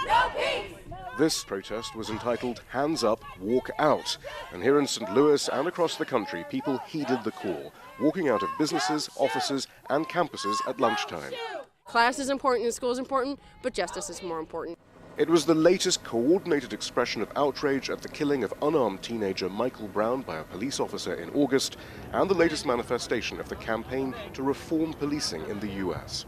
No peace! This protest was entitled Hands Up, Walk Out. And here in St. Louis and across the country, people heeded the call, walking out of businesses, offices and campuses at lunchtime. Class is important and school is important, but justice is more important. It was the latest coordinated expression of outrage at the killing of unarmed teenager Michael Brown by a police officer in August, and the latest manifestation of the campaign to reform policing in the U.S.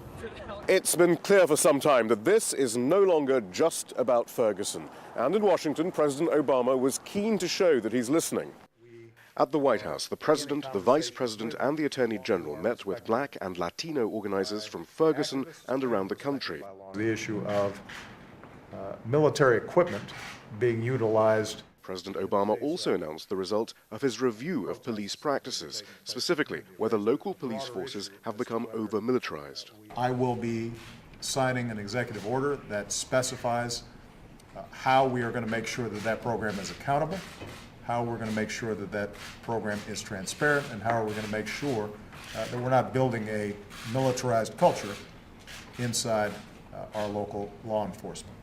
It's been clear for some time that this is no longer just about Ferguson. And in Washington, President Obama was keen to show that he's listening. At the White House, the President, the Vice President and the Attorney General met with Black and Latino organizers from Ferguson and around the country. The issue of military equipment being utilized. President Obama also announced the result of his review of police practices, specifically whether local police forces have become over-militarized. I will be signing an executive order that specifies how we are going to make sure that that program is accountable, how we're going to make sure that that program is transparent, and how we're going to make sure that we're not building a militarized culture inside our local law enforcement.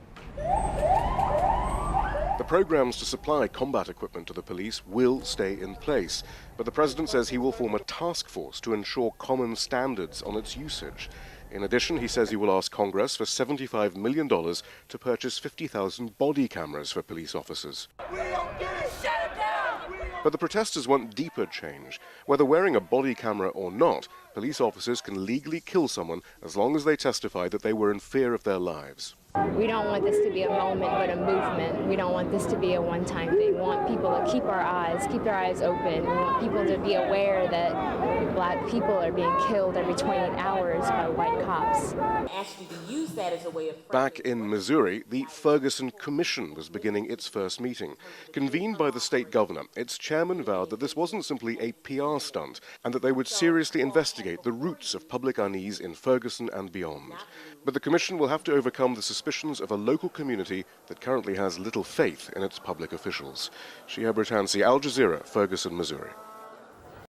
The programs to supply combat equipment to the police will stay in place, but the president says he will form a task force to ensure common standards on its usage. In addition, he says he will ask Congress for $75 million to purchase 50,000 body cameras for police officers. But the protesters want deeper change. Whether wearing a body camera or not, police officers can legally kill someone as long as they testify that they were in fear of their lives. We don't want this to be a moment, but a movement. We don't want this to be a one-time thing. We want people to keep their eyes open. We want people to be aware that Black people are being killed every 28 hours by white cops. Actually, to use that as a way of... Back in Missouri, the Ferguson Commission was beginning its first meeting. Convened by the state governor, its chairman vowed that this wasn't simply a PR stunt and that they would seriously investigate the roots of public unease in Ferguson and beyond. But the commission will have to overcome the suspicions of a local community that currently has little faith in its public officials. Shihab Ratansi, Al Jazeera, Ferguson, Missouri.